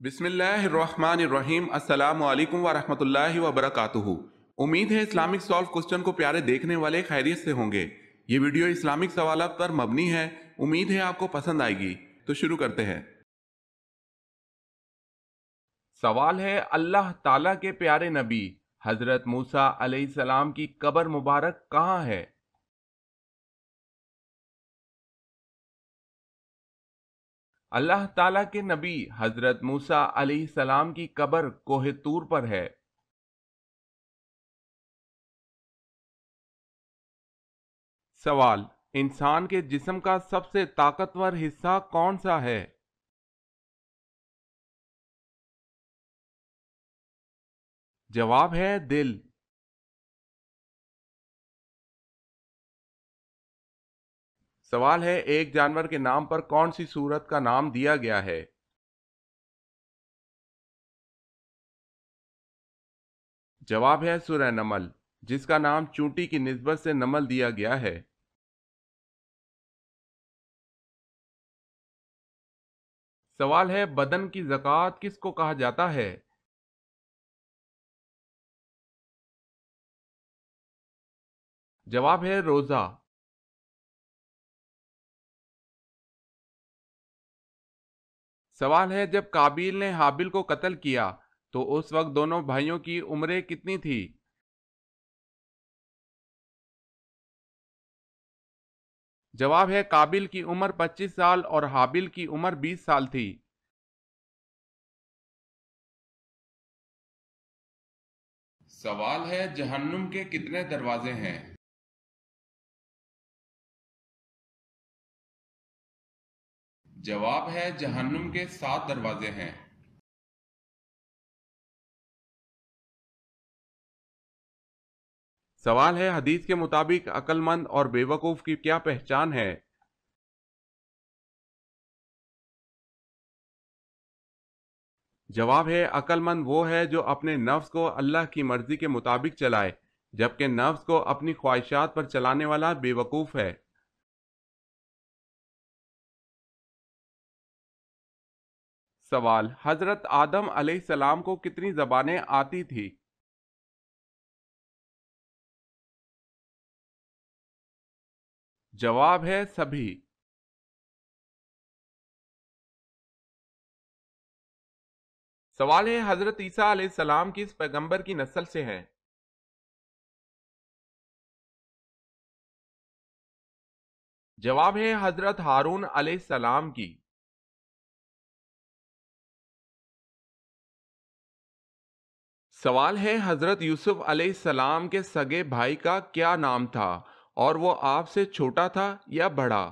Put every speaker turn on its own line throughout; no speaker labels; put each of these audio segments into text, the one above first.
بسم اللہ الرحمن الرحیم، السلام علیکم ورحمۃ اللہ وبرکاتہ۔ امید ہے اسلامک سالو کوسچن کو پیارے دیکھنے والے خیریت سے ہوں گے۔ یہ ویڈیو اسلامک سوالات پر مبنی ہے، امید ہے آپ کو پسند آئے گی۔ تو شروع کرتے ہیں۔ سوال ہے، اللہ تعالیٰ کے پیارے نبی حضرت موسیٰ علیہ السلام کی قبر مبارک کہاں ہے؟ اللہ تعالیٰ کے نبی حضرت موسیٰ علیہ السلام کی قبر کوہ طور پر ہے۔ سوال، انسان کے جسم کا سب سے طاقتور حصہ کون سا ہے؟ جواب ہے دل۔ سوال ہے، ایک جانور کے نام پر کون سی سورت کا نام دیا گیا ہے؟ جواب ہے سورہ نمل، جس کا نام چونٹی کی نسبت سے نمل دیا گیا ہے۔ سوال ہے، بدن کی زکوٰۃ کس کو کہا جاتا ہے؟ جواب ہے روزہ۔ سوال ہے، جب قابیل نے حابیل کو قتل کیا تو اس وقت دونوں بھائیوں کی عمریں کتنی تھی؟ جواب ہے قابیل کی عمر 25 سال اور حابیل کی عمر 20 سال تھی۔ سوال ہے، جہنم کے کتنے دروازے ہیں؟ جواب ہے جہنم کے 7 دروازے ہیں۔ سوال ہے، حدیث کے مطابق عقل مند اور بے وقوف کی کیا پہچان ہے؟ جواب ہے عقل مند وہ ہے جو اپنے نفس کو اللہ کی مرضی کے مطابق چلائے، جبکہ نفس کو اپنی خواہشات پر چلانے والا بے وقوف ہے۔ سوال، حضرت آدم علیہ السلام کو کتنی زبانیں آتی تھی؟ جواب ہے سبھی۔ سوال ہے، حضرت عیسیٰ علیہ السلام کس پیغمبر کی نسل سے ہیں؟ جواب ہے حضرت ہارون علیہ السلام کی۔ سوال ہے، حضرت یوسف علیہ السلام کے سگے بھائی کا کیا نام تھا اور وہ آپ سے چھوٹا تھا یا بڑا؟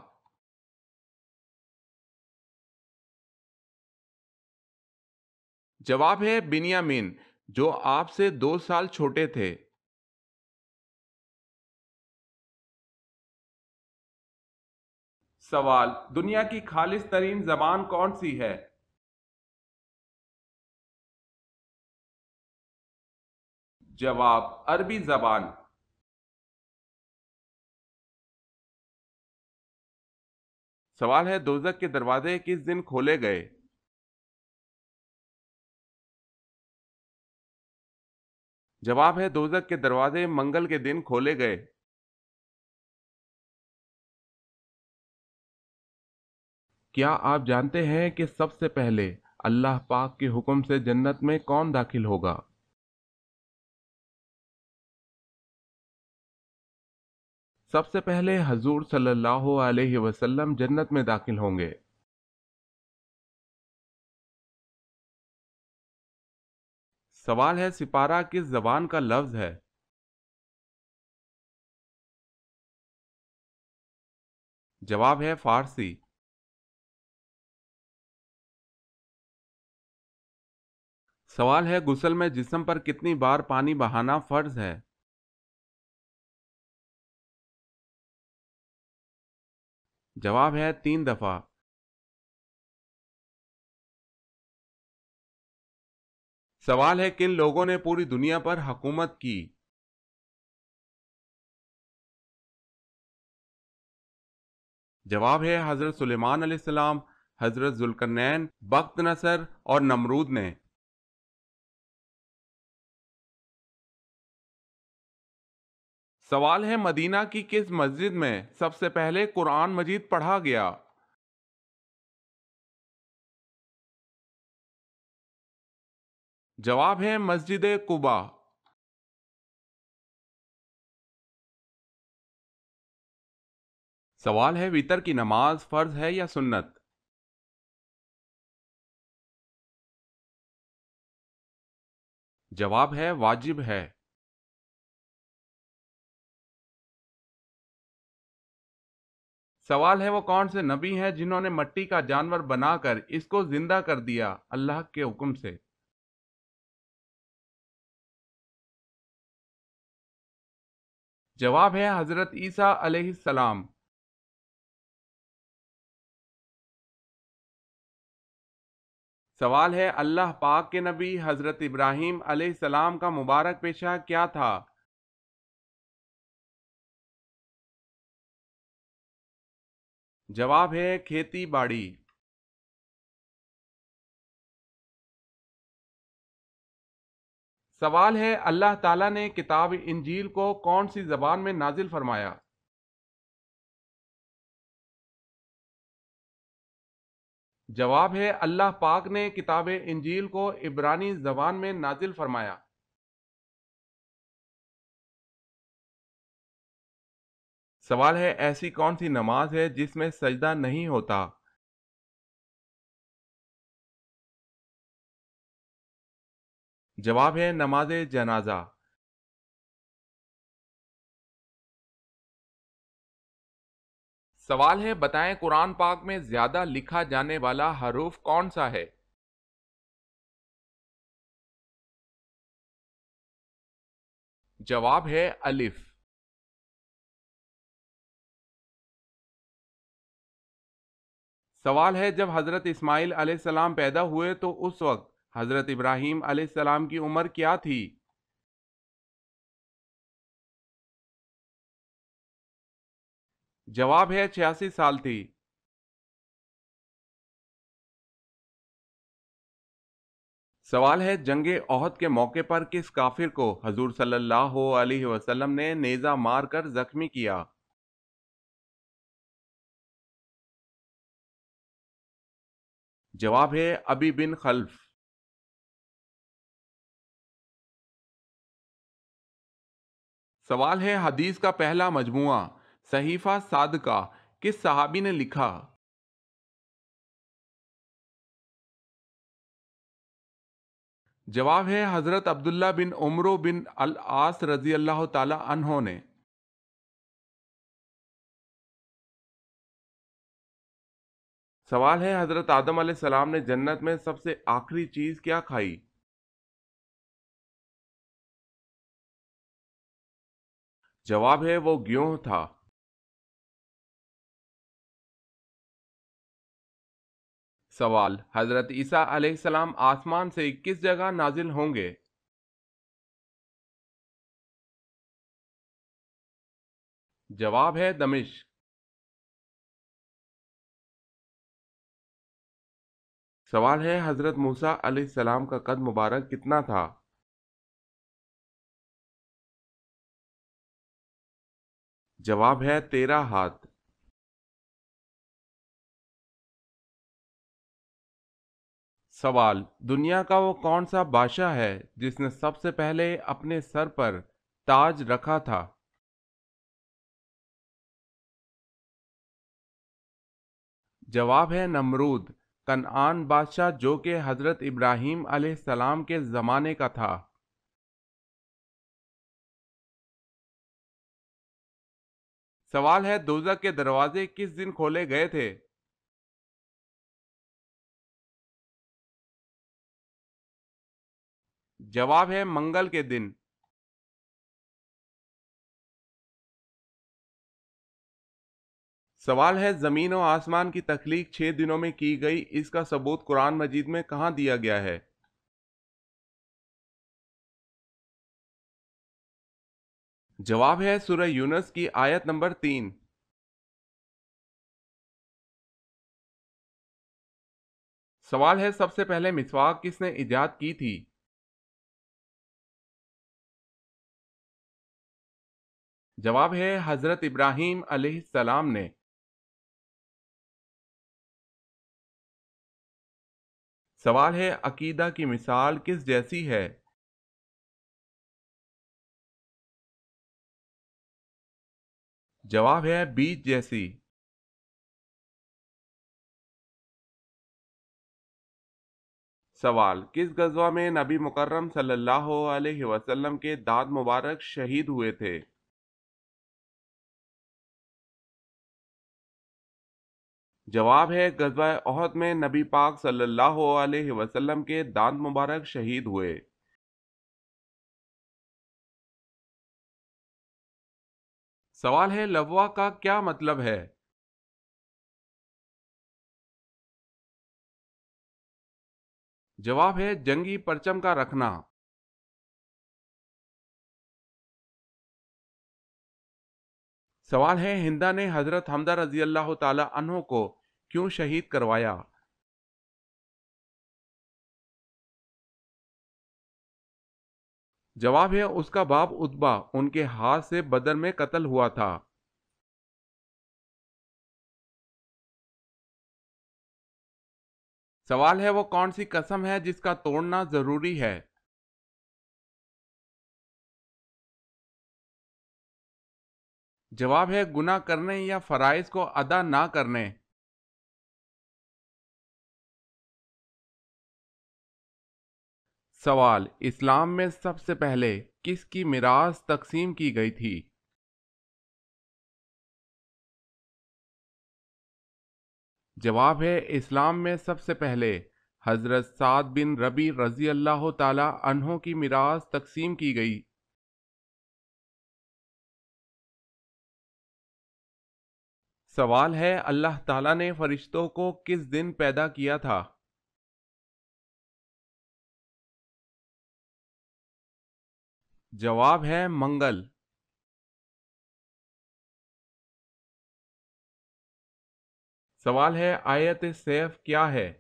جواب ہے بنیامین، جو آپ سے 2 سال چھوٹے تھے۔ سوال، دنیا کی خالص ترین زبان کون سی ہے؟ جواب عربی زبان۔ سوال ہے، دوزخ کے دروازے کس دن کھولے گئے؟ جواب ہے دوزخ کے دروازے منگل کے دن کھولے گئے۔ کیا آپ جانتے ہیں کہ سب سے پہلے اللہ پاک کے حکم سے جنت میں کون داخل ہوگا؟ سب سے پہلے حضور صلی اللہ علیہ وسلم جنت میں داخل ہوں گے۔ سوال ہے، سپارہ کس زبان کا لفظ ہے؟ جواب ہے فارسی۔ سوال ہے، غسل میں جسم پر کتنی بار پانی بہانا فرض ہے؟ جواب ہے 3 دفعہ۔ سوال ہے، کن لوگوں نے پوری دنیا پر حکومت کی؟ جواب ہے حضرت سلیمان علیہ السلام، حضرت ذوالقرنین، بخت نصر اور نمرود نے؟ سوال ہے مدینہ کی کس مسجد میں سب سے پہلے قرآن مجید پڑھا گیا؟ جواب ہے مسجد قباء۔ سوال ہے وتر کی نماز فرض ہے یا سنت؟ جواب ہے واجب ہے۔ سوال ہے وہ کون سے نبی ہیں جنہوں نے مٹی کا جانور بنا کر اس کو زندہ کر دیا اللہ کے حکم سے؟ جواب ہے حضرت عیسیٰ علیہ السلام۔ سوال ہے اللہ پاک کے نبی حضرت ابراہیم علیہ السلام کا مبارک پیشہ کیا تھا؟ جواب ہے کھیتی باڑی۔ سوال ہے اللہ تعالیٰ نے کتاب انجیل کو کون سی زبان میں نازل فرمایا؟ جواب ہے اللہ پاک نے کتاب انجیل کو عبرانی زبان میں نازل فرمایا۔ سوال ہے ایسی کون سی نماز ہے جس میں سجدہ نہیں ہوتا؟ جواب ہے نماز جنازہ۔ سوال ہے بتائیں قرآن پاک میں زیادہ لکھا جانے والا حروف کون سا ہے؟ جواب ہے الف۔ سوال ہے جب حضرت اسماعیل علیہ السلام پیدا ہوئے تو اس وقت حضرت ابراہیم علیہ السلام کی عمر کیا تھی؟ جواب ہے 86 سال تھی۔ سوال ہے جنگ احد کے موقع پر کس کافر کو حضور صلی اللہ علیہ وسلم نے نیزہ مار کر زخمی کیا؟ جواب ہے ابی بن خلف۔ سوال ہے حدیث کا پہلا مجموعہ صحیفہ صادقہ کس صحابی نے لکھا؟ جواب ہے حضرت عبداللہ بن عمرو بن العاص رضی اللہ تعالی عنہ نے۔ سوال ہے حضرت آدم علیہ السلام نے جنت میں سب سے آخری چیز کیا کھائی؟ جواب ہے وہ گیہوں تھا۔ سوال حضرت عیسیٰ علیہ السلام آسمان سے کس جگہ نازل ہوں گے؟ جواب ہے دمشق۔ سوال ہے حضرت موسیٰ علیہ السلام کا قد مبارک کتنا تھا؟ جواب ہے 13 ہاتھ۔ سوال دنیا کا وہ کون سا بادشاہ ہے جس نے سب سے پہلے اپنے سر پر تاج رکھا تھا؟ جواب ہے نمرود، کنعان بادشاہ جو کہ حضرت ابراہیم علیہ السلام کے زمانے کا تھا۔ سوال ہے دوزخ کے دروازے کس دن کھولے گئے تھے؟ جواب ہے منگل کے دن۔ سوال ہے زمین و آسمان کی تخلیق 6 دنوں میں کی گئی، اس کا ثبوت قرآن مجید میں کہاں دیا گیا ہے؟ جواب ہے سورہ یونس کی آیت نمبر 3۔ سوال ہے سب سے پہلے مسواک کس نے ایجاد کی تھی؟ جواب ہے حضرت ابراہیم علیہ السلام نے۔ سوال ہے عقیدہ کی مثال کس جیسی ہے؟ جواب ہے بیج جیسی۔ سوال کس غزوہ میں نبی مکرم صلی اللہ علیہ وسلم کے دانت مبارک شہید ہوئے تھے؟ جواب ہے غزوہ احد میں نبی پاک صلی اللہ علیہ وسلم کے دانت مبارک شہید ہوئے۔ سوال ہے لوا کا کیا مطلب ہے؟ جواب ہے جنگی پرچم کا رکھنا۔ سوال ہے ہندا نے حضرت حمزہ رضی اللہ تعالی عنہ کو کیوں شہید کروایا؟ جواب ہے اس کا باپ اتبا ان کے ہاتھ سے بدر میں قتل ہوا تھا۔ سوال ہے وہ کون سی قسم ہے جس کا توڑنا ضروری ہے؟ جواب ہے گناہ کرنے یا فرائض کو ادا نہ کرنے۔ سوال اسلام میں سب سے پہلے کس کی میراث تقسیم کی گئی تھی؟ جواب ہے اسلام میں سب سے پہلے حضرت سعد بن ربی رضی اللہ تعالی عنہ کی میراث تقسیم کی گئی۔ سوال ہے اللہ تعالیٰ نے فرشتوں کو کس دن پیدا کیا تھا؟ جواب ہے منگل۔ سوال ہے آیت سیف کیا ہے؟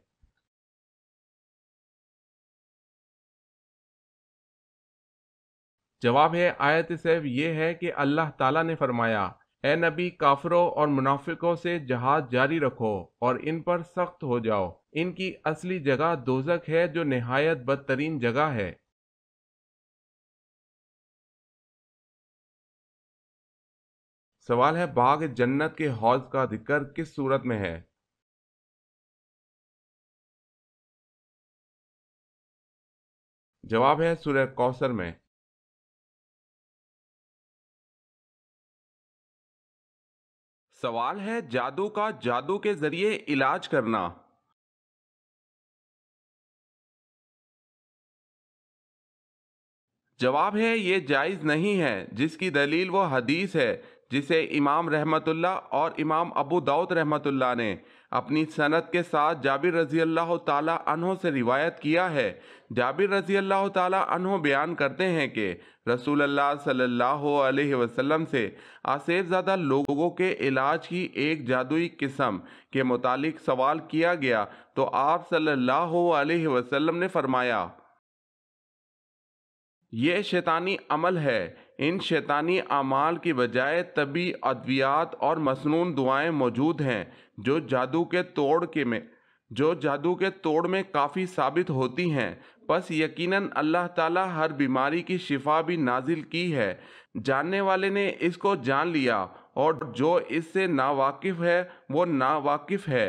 جواب ہے آیت سیف یہ ہے کہ اللہ تعالیٰ نے فرمایا اے نبی کافروں اور منافقوں سے جہاد جاری رکھو اور ان پر سخت ہو جاؤ، ان کی اصلی جگہ دوزخ ہے جو نہایت بدترین جگہ ہے۔ سوال ہے باغ جنت کے حوض کا ذکر کس صورت میں ہے؟ جواب ہے سورہ کوثر میں۔ سوال ہے جادو کا جادو کے ذریعے علاج کرنا۔ جواب ہے یہ جائز نہیں ہے، جس کی دلیل وہ حدیث ہے جسے امام رحمت اللہ اور امام ابو داؤد رحمت اللہ نے اپنی سند کے ساتھ جابر رضی اللہ تعالی عنہ سے روایت کیا ہے۔ جابر رضی اللہ تعالی عنہ بیان کرتے ہیں کہ رسول اللہ صلی اللہ علیہ وسلم سے آسیب زدہ لوگوں کے علاج کی ایک جادوئی قسم کے متعلق سوال کیا گیا تو آپ صلی اللہ علیہ وسلم نے فرمایا یہ شیطانی عمل ہے، ان شیطانی اعمال کی بجائے طبی ادویات اور مسنون دعائیں موجود ہیں جو جادو کے توڑ میں کافی ثابت ہوتی ہیں، پس یقیناً اللہ تعالیٰ ہر بیماری کی شفا بھی نازل کی ہے۔ جاننے والے نے اس کو جان لیا اور جو اس سے ناواقف ہے وہ ناواقف ہے۔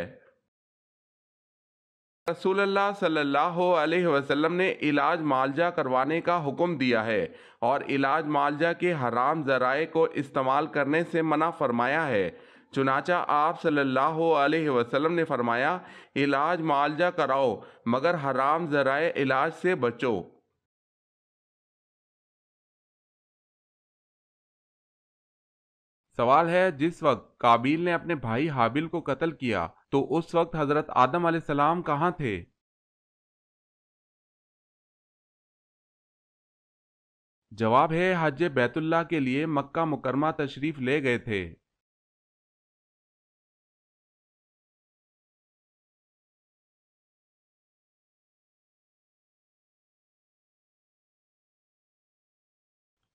رسول اللہ صلی اللہ علیہ وسلم نے علاج معالجہ کروانے کا حکم دیا ہے اور علاج معالجہ کے حرام ذرائع کو استعمال کرنے سے منع فرمایا ہے۔ چنانچہ آپ صلی اللہ علیہ وسلم نے فرمایا علاج معالجہ کراؤ مگر حرام ذرائع علاج سے بچو۔ سوال ہے جس وقت قابیل نے اپنے بھائی حابیل کو قتل کیا تو اس وقت حضرت آدم علیہ السلام کہاں تھے؟ جواب ہے حج بیت اللہ کے لیے مکہ مکرمہ تشریف لے گئے تھے۔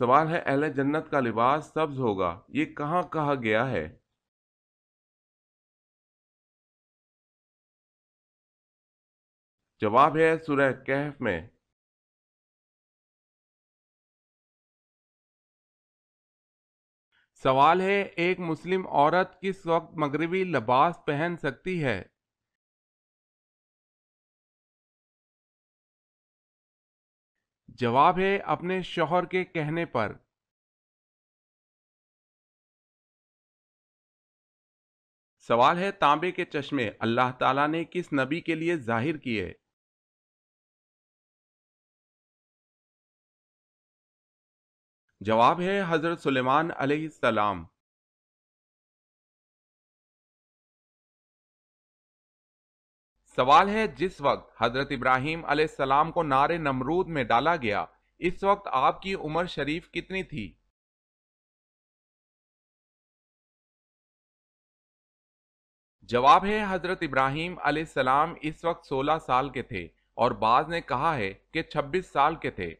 سوال ہے اہل جنت کا لباس سبز ہوگا، یہ کہاں کہا گیا ہے؟ جواب ہے سورہ کہف میں۔
سوال ہے ایک مسلم عورت کس وقت مغربی لباس پہن سکتی ہے؟ جواب ہے اپنے شوہر کے کہنے پر۔ سوال ہے تانبے کے چشمے اللہ تعالیٰ نے کس نبی کے لیے ظاہر کیے؟ جواب ہے حضرت سلیمان علیہ السلام۔ سوال ہے جس وقت حضرت ابراہیم علیہ السلام کو نار نمرود میں ڈالا گیا، اس وقت آپ کی عمر شریف کتنی تھی؟ جواب ہے حضرت ابراہیم علیہ السلام اس وقت 16 سال کے تھے، اور بعض نے کہا ہے کہ 26 سال کے تھے۔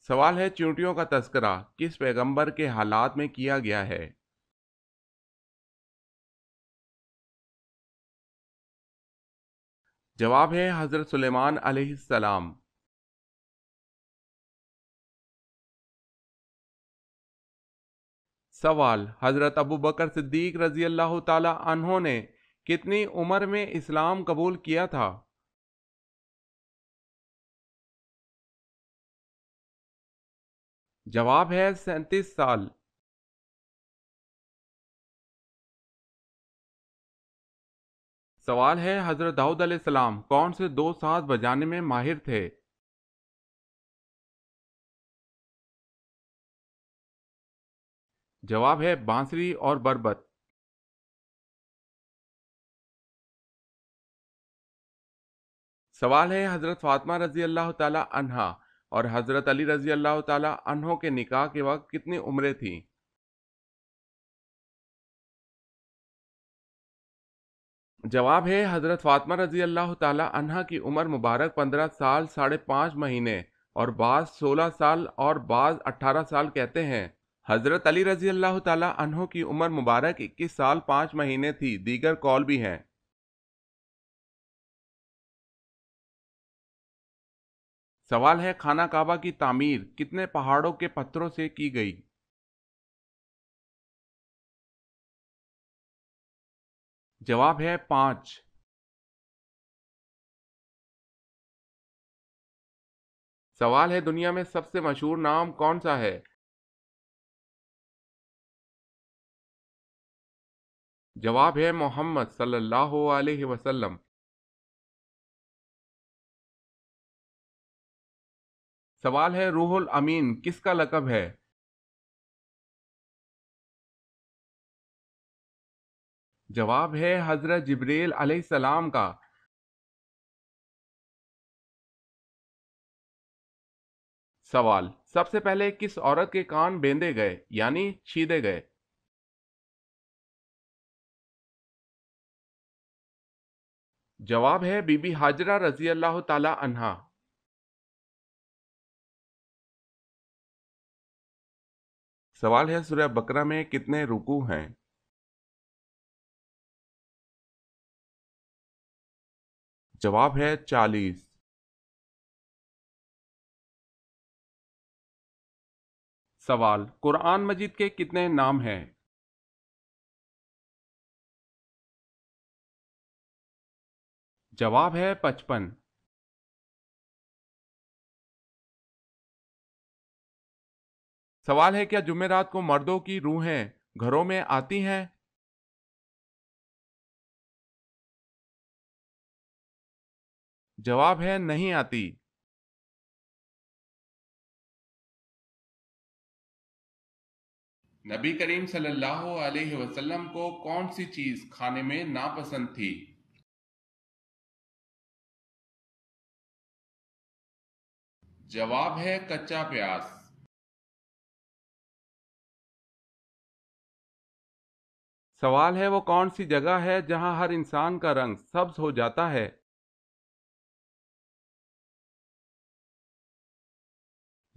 سوال ہے چیونٹیوں کا تذکرہ کس پیغمبر کے حالات میں کیا گیا ہے؟ جواب ہے حضرت سلیمان علیہ السلام۔ سوال حضرت ابو بکر صدیق رضی اللہ تعالی عنہ نے کتنی عمر میں اسلام قبول کیا تھا؟ جواب ہے 37 سال۔ سوال ہے حضرت داؤد علیہ السلام کون سے 2 ساز بجانے میں ماہر تھے؟ جواب ہے بانسری اور بربط۔ سوال ہے حضرت فاطمہ رضی اللہ تعالی عنہا اور حضرت علی رضی اللہ تعالی عنہ کے نکاح کے وقت کتنی عمریں تھیں؟ جواب ہے حضرت فاطمہ رضی اللہ تعالی عنہا کی عمر مبارک 15 سال 5.5 مہینے اور بعض 16 سال اور بعض 18 سال کہتے ہیں۔ حضرت علی رضی اللہ تعالی عنہ کی عمر مبارک 21 سال 5 مہینے تھی، دیگر قول بھی ہیں۔ سوال ہے خانہ کعبہ کی تعمیر کتنے پہاڑوں کے پتھروں سے کی گئی؟ جواب ہے 5۔ سوال ہے دنیا میں سب سے مشہور نام کون سا ہے؟ جواب ہے محمد صلی اللہ علیہ وسلم۔ سوال ہے روح الامین کس کا لقب ہے؟ جواب ہے حضرت جبریل علیہ السلام کا۔ سوال سب سے پہلے کس عورت کے کان بیندے گئے یعنی چھیدے گئے؟ جواب ہے بی بی ہاجرہ رضی اللہ تعالی عنہا۔ سوال ہے سورہ بقرہ میں کتنے رکوع ہیں؟ جواب ہے 40۔ سوال قرآن مجید کے کتنے نام ہیں؟ جواب ہے 55۔ سوال ہے کیا جمعرات کو مردوں کی روحیں گھروں میں آتی ہیں؟ جواب ہے نہیں آتی۔ نبی کریم صلی اللہ علیہ وسلم کو کون سی چیز کھانے میں ناپسند تھی؟ جواب ہے کچا پیاز۔ سوال ہے وہ کون سی جگہ ہے جہاں ہر انسان کا رنگ سبز ہو جاتا ہے؟